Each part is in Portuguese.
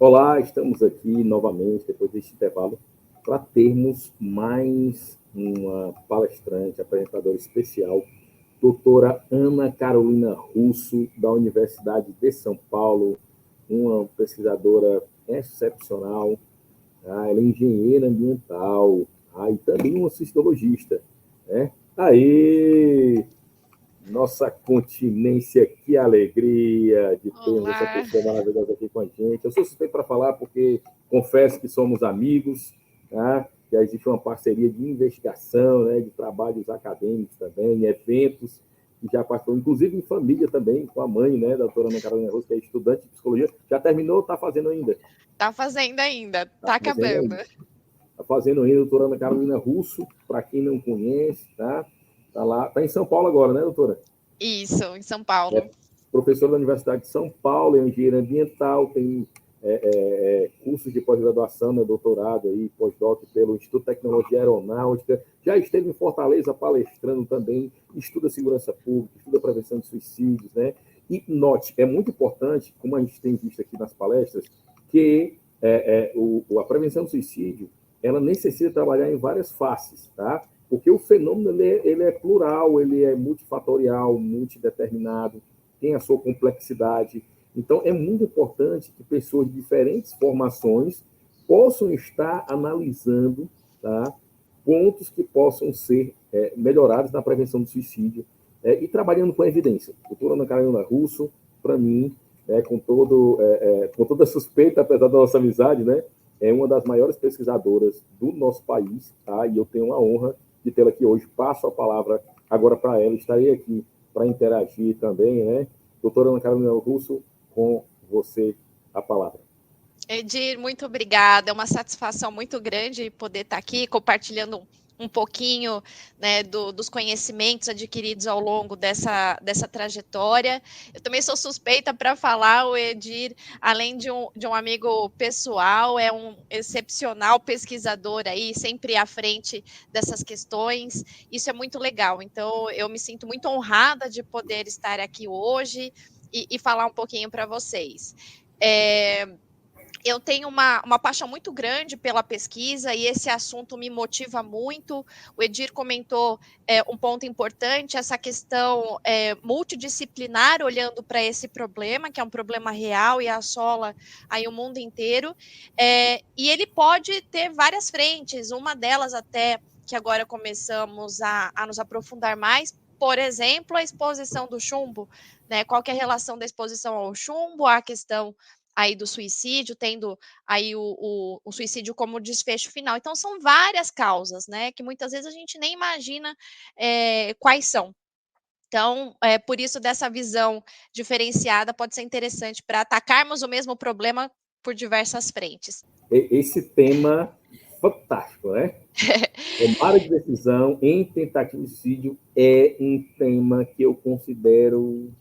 Olá, estamos aqui novamente, depois deste intervalo, para termos mais uma palestrante, apresentadora especial, doutora Ana Carolina Russo, da Universidade de São Paulo, uma pesquisadora excepcional, ela é engenheira ambiental, e também uma sistologista. Né? Aí, nossa continência, que alegria de termos essa Olá. pessoa maravilhosa aqui com a gente. Eu sou suspeito para falar porque confesso que somos amigos, tá? Já existe uma parceria de investigação, né, de trabalhos acadêmicos também, eventos, que já participou, inclusive em família também, com a mãe, né, da doutora Ana Carolina Rosa, que é estudante de psicologia. Já terminou ou está fazendo ainda? Tá fazendo ainda, Está tá fazendo acabando. ainda. Está fazendo ainda, doutora Ana Carolina Russo, para quem não conhece, tá? Está lá, está em São Paulo agora, né, doutora? Isso, em São Paulo. Professor da Universidade de São Paulo, é engenheiro ambiental, tem cursos de pós-graduação, né, doutorado aí, pós-doc pelo Instituto de Tecnologia Aeronáutica, já esteve em Fortaleza palestrando também, estuda segurança pública, estuda prevenção de suicídios, né? E note, é muito importante, como a gente tem visto aqui nas palestras, que a prevenção do suicídio, ela necessita trabalhar em várias faces, tá? Porque o fenômeno ele é plural, ele é multifatorial, multideterminado, tem a sua complexidade. Então, é muito importante que pessoas de diferentes formações possam estar analisando, tá, pontos que possam ser melhorados na prevenção do suicídio e trabalhando com evidência. A doutora Ana Carolina Russo, para mim, com toda suspeita, apesar da nossa amizade, né, é uma das maiores pesquisadoras do nosso país, tá? E eu tenho a honra de tê-la aqui hoje. Passo a palavra agora para ela. Estarei aqui para interagir também, né? Doutora Ana Carolina Russo, com você a palavra. Edir, muito obrigada. É uma satisfação muito grande poder estar aqui compartilhando um pouquinho, né, dos conhecimentos adquiridos ao longo dessa trajetória. Eu também sou suspeita para falar, o Edir, além de um amigo pessoal, é um excepcional pesquisador aí, sempre à frente dessas questões. Isso é muito legal. Então, eu me sinto muito honrada de poder estar aqui hoje e falar um pouquinho para vocês. Eu tenho uma paixão muito grande pela pesquisa e esse assunto me motiva muito. O Edir comentou um ponto importante, essa questão multidisciplinar, olhando para esse problema, que é um problema real e assola aí o mundo inteiro. E ele pode ter várias frentes, uma delas até que agora começamos a nos aprofundar mais, por exemplo, a exposição do chumbo, né? Qual que é a relação da exposição ao chumbo, a questão aí do suicídio, tendo aí o suicídio como desfecho final. Então, são várias causas, né, que muitas vezes a gente nem imagina quais são. Então, por isso dessa visão diferenciada pode ser interessante para atacarmos o mesmo problema por diversas frentes. Esse tema fantástico, né? Tomada de decisão em tentativa de suicídio é um tema que eu considero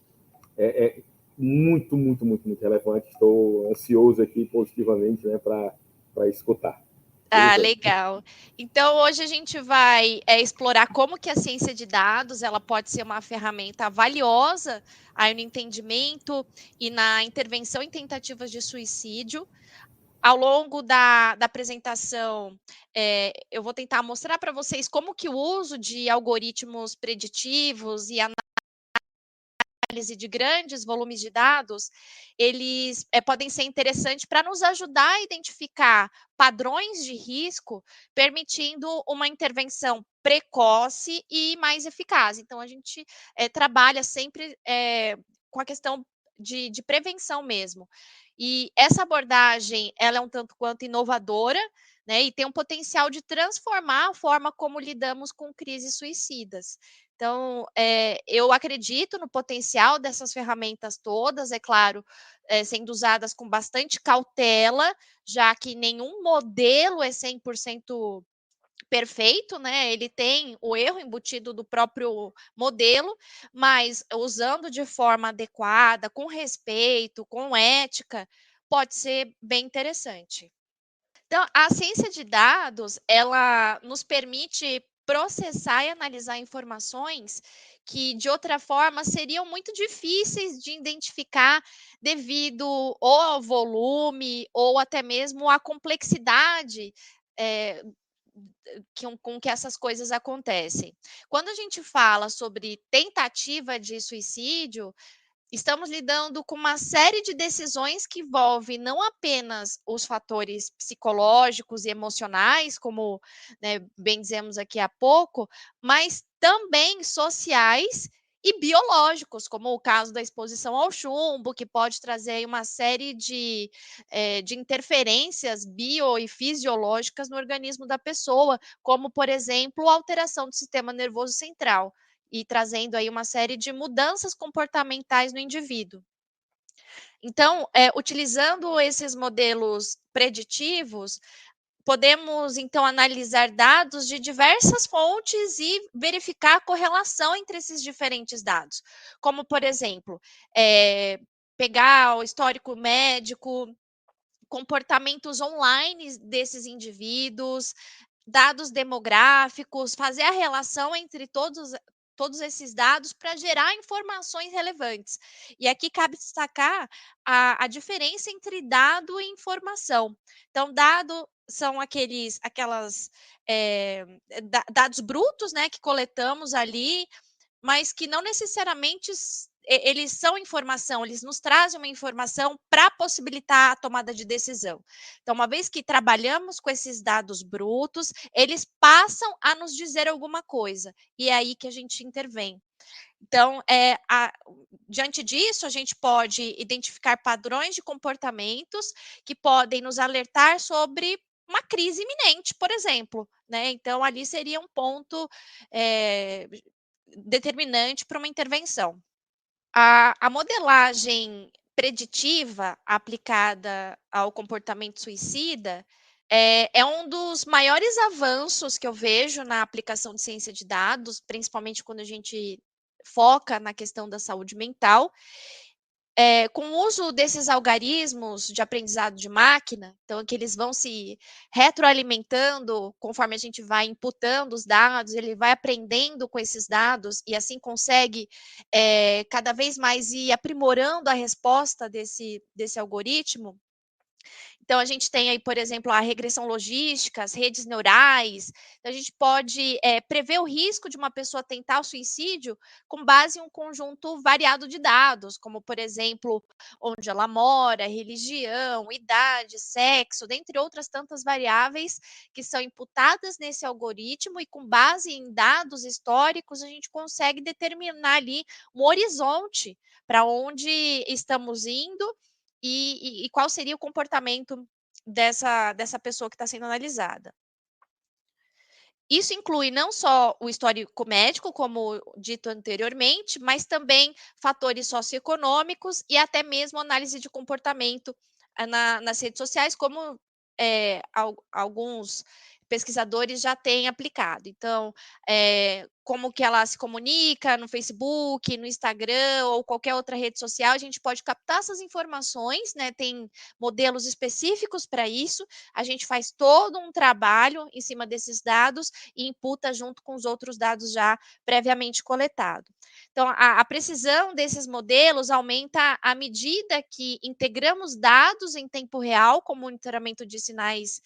muito, muito, muito, muito relevante. Estou ansioso aqui positivamente, né, para escutar. Ah, legal. Então, hoje a gente vai explorar como que a ciência de dados ela pode ser uma ferramenta valiosa aí no entendimento e na intervenção em tentativas de suicídio. Ao longo da apresentação, eu vou tentar mostrar para vocês como que o uso de algoritmos preditivos e análise de grandes volumes de dados, eles podem ser interessantes para nos ajudar a identificar padrões de risco, permitindo uma intervenção precoce e mais eficaz. Então, a gente trabalha sempre com a questão de prevenção mesmo. E essa abordagem, ela é um tanto quanto inovadora, né, e tem um potencial de transformar a forma como lidamos com crises suicidas. Então, eu acredito no potencial dessas ferramentas todas, é claro, sendo usadas com bastante cautela, já que nenhum modelo é 100% perfeito, né? Ele tem o erro embutido do próprio modelo, mas usando de forma adequada, com respeito, com ética, pode ser bem interessante. Então, a ciência de dados, ela nos permite processar e analisar informações que, de outra forma, seriam muito difíceis de identificar devido ou ao volume ou até mesmo à complexidade eh, com que essas coisas acontecem. Quando a gente fala sobre tentativa de suicídio, estamos lidando com uma série de decisões que envolvem não apenas os fatores psicológicos e emocionais, como, né, bem dizemos aqui há pouco, mas também sociais e biológicos, como o caso da exposição ao chumbo, que pode trazer aí uma série de interferências bio e fisiológicas no organismo da pessoa, como, por exemplo, alteração do sistema nervoso central e trazendo aí uma série de mudanças comportamentais no indivíduo. Então, utilizando esses modelos preditivos, podemos então analisar dados de diversas fontes e verificar a correlação entre esses diferentes dados, como, por exemplo, pegar o histórico médico, comportamentos online desses indivíduos, dados demográficos, fazer a relação entre todos esses dados para gerar informações relevantes. E aqui cabe destacar a diferença entre dado e informação. Então, dado são aquelas dados brutos, né, que coletamos ali, mas que não necessariamente eles são informação, eles nos trazem uma informação para possibilitar a tomada de decisão. Então, uma vez que trabalhamos com esses dados brutos, eles passam a nos dizer alguma coisa, e é aí que a gente intervém. Então, diante disso, a gente pode identificar padrões de comportamentos que podem nos alertar sobre uma crise iminente, por exemplo, né? Então, ali seria um ponto determinante para uma intervenção. A modelagem preditiva aplicada ao comportamento suicida é um dos maiores avanços que eu vejo na aplicação de ciência de dados, principalmente quando a gente foca na questão da saúde mental. Com o uso desses algarismos de aprendizado de máquina, então que eles vão se retroalimentando conforme a gente vai imputando os dados, ele vai aprendendo com esses dados e assim consegue cada vez mais ir aprimorando a resposta desse algoritmo. Então, a gente tem aí, por exemplo, a regressão logística, as redes neurais. Então, a gente pode prever o risco de uma pessoa tentar o suicídio com base em um conjunto variado de dados, como, por exemplo, onde ela mora, religião, idade, sexo, dentre outras tantas variáveis que são imputadas nesse algoritmo, e com base em dados históricos, a gente consegue determinar ali um horizonte para onde estamos indo e qual seria o comportamento dessa pessoa que está sendo analisada. Isso inclui não só o histórico médico, como dito anteriormente, mas também fatores socioeconômicos e até mesmo análise de comportamento nas redes sociais, como alguns pesquisadores já têm aplicado. Então, como que ela se comunica no Facebook, no Instagram ou qualquer outra rede social, a gente pode captar essas informações, né? Tem modelos específicos para isso. A gente faz todo um trabalho em cima desses dados e imputa junto com os outros dados já previamente coletados. Então, a precisão desses modelos aumenta à medida que integramos dados em tempo real, com monitoramento de sinais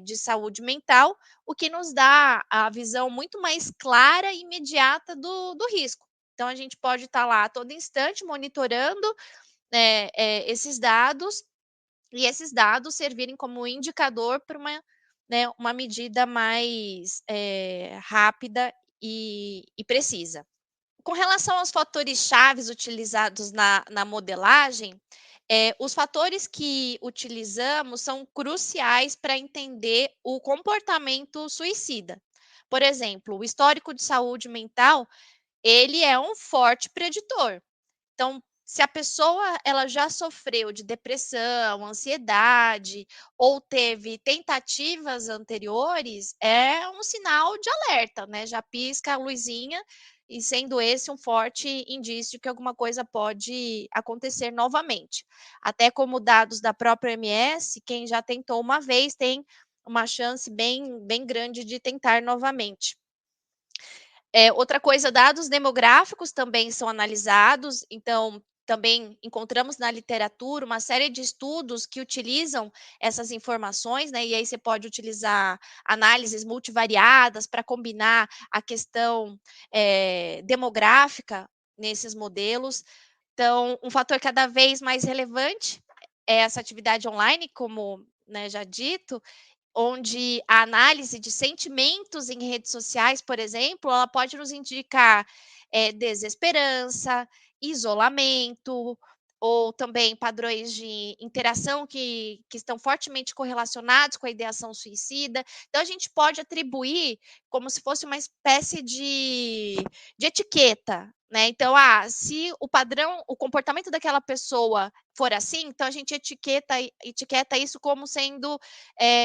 de saúde mental, o que nos dá a visão muito mais clara e imediata do risco. Então, a gente pode estar lá a todo instante monitorando esses dados, e esses dados servirem como indicador para uma né, uma medida mais rápida e precisa. Com relação aos fatores chaves utilizados na modelagem, os fatores que utilizamos são cruciais para entender o comportamento suicida. Por exemplo, o histórico de saúde mental, ele é um forte preditor. Então, se a pessoa ela já sofreu de depressão, ansiedade ou teve tentativas anteriores, é um sinal de alerta, né? Já pisca a luzinha e sendo esse um forte indício que alguma coisa pode acontecer novamente. Até como dados da própria OMS, quem já tentou uma vez tem uma chance bem grande de tentar novamente. Outra coisa, dados demográficos também são analisados, então também encontramos na literatura uma série de estudos que utilizam essas informações, né, e aí você pode utilizar análises multivariadas para combinar a questão, demográfica nesses modelos. Então, um fator cada vez mais relevante é essa atividade online, como, né, já dito, onde a análise de sentimentos em redes sociais, por exemplo, ela pode nos indicar, desesperança, isolamento, ou também padrões de interação que estão fortemente correlacionados com a ideação suicida. Então a gente pode atribuir como se fosse uma espécie de etiqueta, né. Então, se o padrão o comportamento daquela pessoa for assim, então a gente etiqueta isso como sendo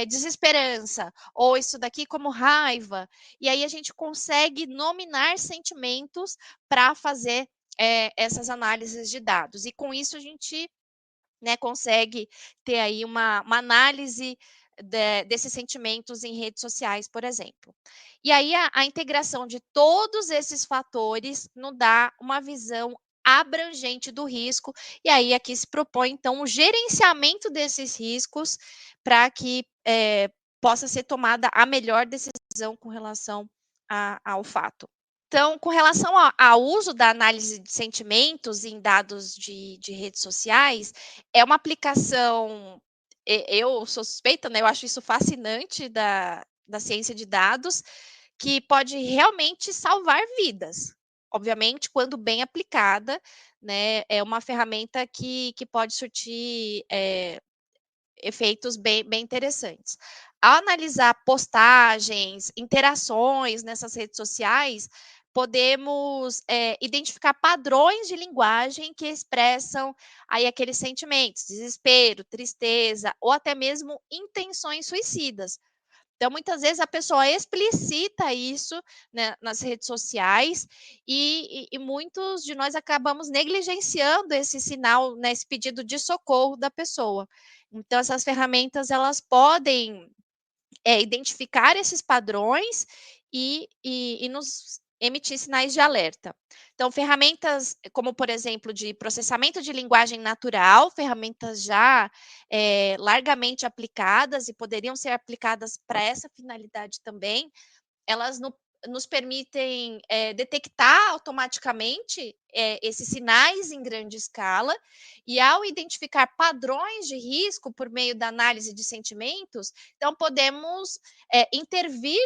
desesperança, ou isso daqui como raiva. E aí a gente consegue nominar sentimentos para fazer essas análises de dados. E com isso a gente, né, consegue ter aí uma análise desses sentimentos em redes sociais, por exemplo. E aí a integração de todos esses fatores nos dá uma visão abrangente do risco, e aí aqui se propõe então o gerenciamento desses riscos para que possa ser tomada a melhor decisão com relação ao fato. Então, com relação ao uso da análise de sentimentos em dados de redes sociais, é uma aplicação, eu sou suspeita, né, eu acho isso fascinante da ciência de dados, que pode realmente salvar vidas. Obviamente, quando bem aplicada, né, é uma ferramenta que pode surtir efeitos bem interessantes. Ao analisar postagens, interações nessas redes sociais, podemos identificar padrões de linguagem que expressam aí aqueles sentimentos, desespero, tristeza ou até mesmo intenções suicidas. Então, muitas vezes a pessoa explicita isso, né, nas redes sociais e muitos de nós acabamos negligenciando esse sinal, né, esse pedido de socorro da pessoa. Então, essas ferramentas elas podem identificar esses padrões e nos emitir sinais de alerta. Então, ferramentas como, por exemplo, de processamento de linguagem natural, ferramentas já largamente aplicadas e poderiam ser aplicadas para essa finalidade também, elas nos permitem detectar automaticamente esses sinais em grande escala, e ao identificar padrões de risco por meio da análise de sentimentos, então podemos intervir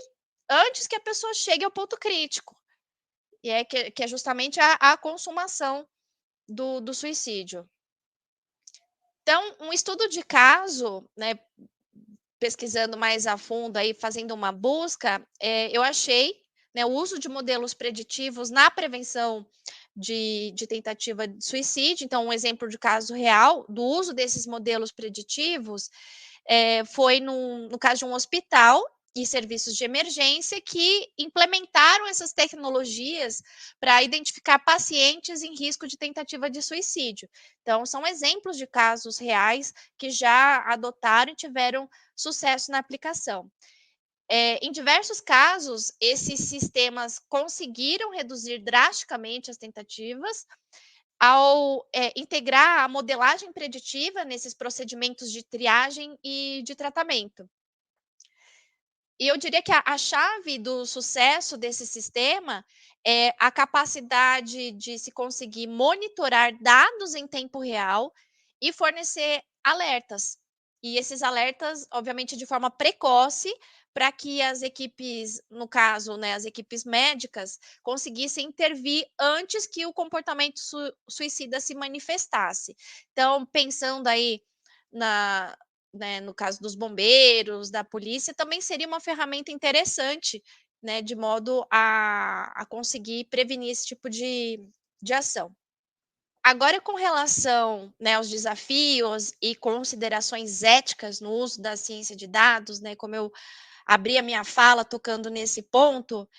antes que a pessoa chegue ao ponto crítico, e que é justamente a consumação do suicídio. Então, um estudo de caso, né, pesquisando mais a fundo aí, fazendo uma busca, eu achei, né, o uso de modelos preditivos na prevenção de tentativa de suicídio. Então, um exemplo de caso real do uso desses modelos preditivos foi no caso de um hospital e serviços de emergência que implementaram essas tecnologias para identificar pacientes em risco de tentativa de suicídio. Então, são exemplos de casos reais que já adotaram e tiveram sucesso na aplicação. Em diversos casos, esses sistemas conseguiram reduzir drasticamente as tentativas ao integrar a modelagem preditiva nesses procedimentos de triagem e de tratamento. E eu diria que a chave do sucesso desse sistema é a capacidade de se conseguir monitorar dados em tempo real e fornecer alertas. e esses alertas, obviamente, de forma precoce, para que as equipes, no caso, né, as equipes médicas, conseguissem intervir antes que o comportamento suicida se manifestasse. Então, pensando aí na, né, no caso dos bombeiros, da polícia, também seria uma ferramenta interessante, né, de modo a conseguir prevenir esse tipo de ação. Agora, com relação, né, aos desafios e considerações éticas no uso da ciência de dados, né, como eu abri a minha fala tocando nesse ponto,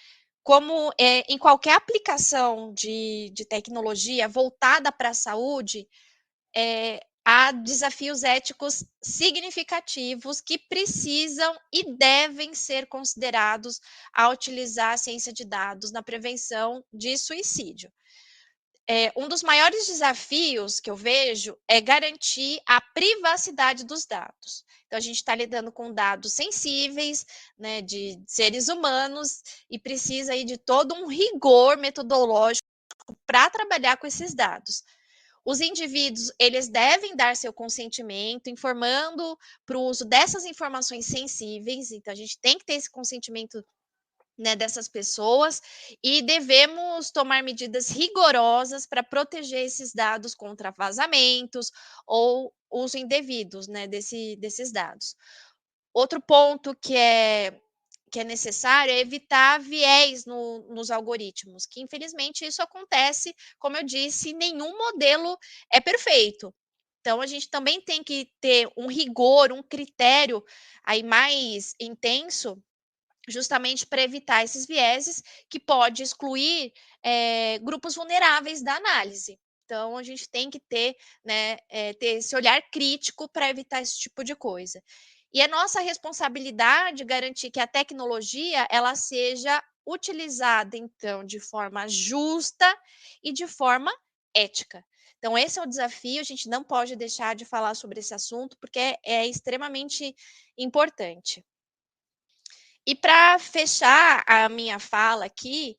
como em qualquer aplicação de tecnologia voltada para a saúde, há desafios éticos significativos que precisam e devem ser considerados ao utilizar a ciência de dados na prevenção de suicídio. Um dos maiores desafios que eu vejo é garantir a privacidade dos dados. Então, a gente está lidando com dados sensíveis, né, de seres humanos, e precisa aí de todo um rigor metodológico para trabalhar com esses dados. Os indivíduos, eles devem dar seu consentimento, informando para o uso dessas informações sensíveis, então a gente tem que ter esse consentimento, né, dessas pessoas, e devemos tomar medidas rigorosas para proteger esses dados contra vazamentos ou uso indevidos, né, desses dados. Outro ponto que é necessário é evitar viés nos algoritmos, que infelizmente isso acontece, como eu disse, nenhum modelo é perfeito. Então, a gente também tem que ter um rigor, um critério aí mais intenso, justamente para evitar esses vieses, que pode excluir grupos vulneráveis da análise. Então, a gente tem que ter, né, ter esse olhar crítico para evitar esse tipo de coisa. E é nossa responsabilidade garantir que a tecnologia ela seja utilizada, então, de forma justa e de forma ética. Então, esse é o desafio, a gente não pode deixar de falar sobre esse assunto, porque é extremamente importante. E para fechar a minha fala aqui,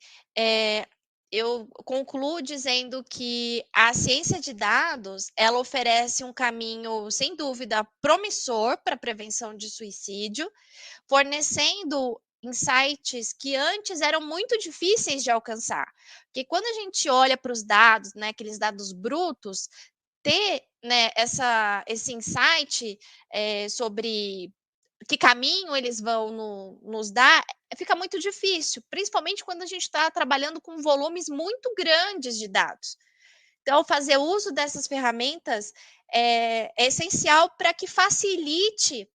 eu concluo dizendo que a ciência de dados, ela oferece um caminho, sem dúvida, promissor para a prevenção de suicídio, fornecendo insights que antes eram muito difíceis de alcançar. Porque quando a gente olha para os dados, né, aqueles dados brutos, ter, né, esse insight sobre que caminho eles vão nos dar, fica muito difícil, principalmente quando a gente está trabalhando com volumes muito grandes de dados. Então, fazer uso dessas ferramentas é essencial para que facilite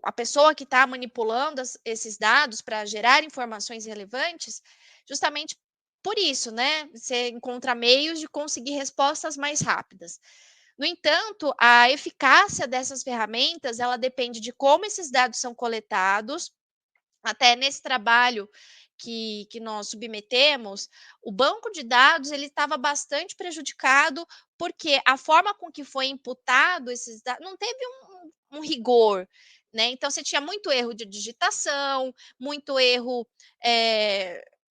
a pessoa que está manipulando esses dados para gerar informações relevantes, justamente por isso, né? Você encontra meios de conseguir respostas mais rápidas. No entanto, a eficácia dessas ferramentas, ela depende de como esses dados são coletados. Até nesse trabalho que nós submetemos, o banco de dados ele estava bastante prejudicado, porque a forma com que foi imputado esses dados não teve um rigor, né? Então você tinha muito erro de digitação, muito erro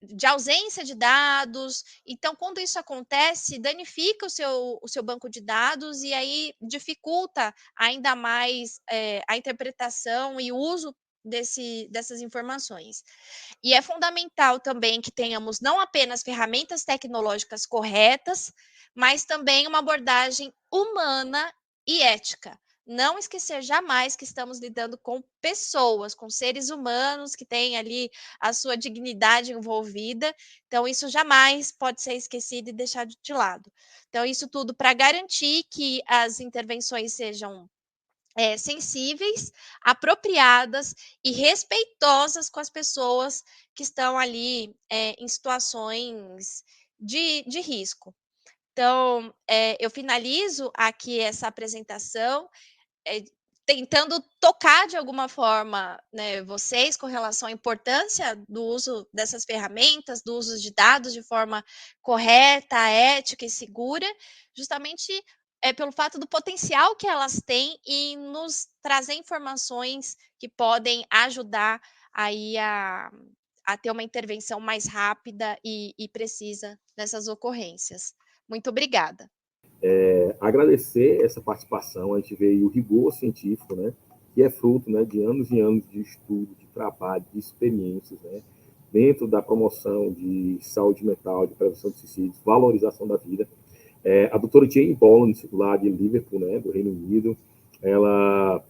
de ausência de dados. Então, quando isso acontece, danifica o seu banco de dados e aí dificulta ainda mais a interpretação e o uso dessas informações. E é fundamental também que tenhamos não apenas ferramentas tecnológicas corretas, mas também uma abordagem humana e ética. Não esquecer jamais que estamos lidando com pessoas, com seres humanos que têm ali a sua dignidade envolvida. Então, isso jamais pode ser esquecido e deixado de lado. Então, isso tudo para garantir que as intervenções sejam sensíveis, apropriadas e respeitosas com as pessoas que estão ali em situações de risco. Então, eu finalizo aqui essa apresentação, eh, tentando tocar de alguma forma, né, vocês com relação à importância do uso dessas ferramentas, do uso de dados de forma correta, ética e segura, justamente pelo fato do potencial que elas têm e nos trazer informações que podem ajudar aí a ter uma intervenção mais rápida e precisa nessas ocorrências. Muito obrigada. Agradecer essa participação. A gente vê aí o rigor científico, né, que é fruto, né, de anos e anos de estudo, de trabalho, de experiências, né, dentro da promoção de saúde mental, de prevenção de suicídios, valorização da vida. A doutora Jane Bolland, lá de Liverpool, né, do Reino Unido, ela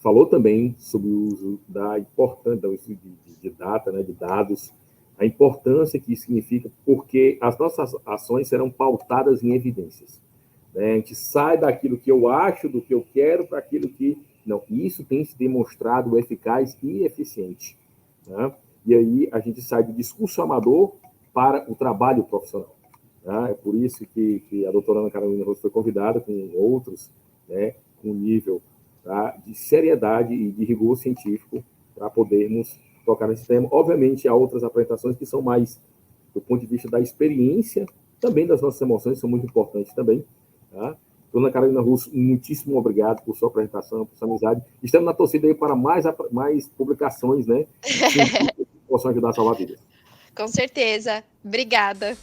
falou também sobre o uso da importância de data, né, de dados, a importância que isso significa, porque as nossas ações serão pautadas em evidências. Né? A gente sai daquilo que eu acho, do que eu quero, para aquilo que... Não, isso tem se demonstrado eficaz e eficiente. Né? E aí a gente sai do discurso amador para o trabalho profissional. Né? É por isso que a doutora Ana Carolina Rosso foi convidada com outros, né, com nível, tá, de seriedade e de rigor científico para podermos tocar nesse tema. Obviamente, há outras apresentações que são mais do ponto de vista da experiência, também das nossas emoções, são muito importantes também. Tá? Dona Carolina Russo, muitíssimo obrigado por sua apresentação, por sua amizade. Estamos na torcida aí para mais publicações, né, que possam ajudar a salvar vidas. Com certeza. Obrigada.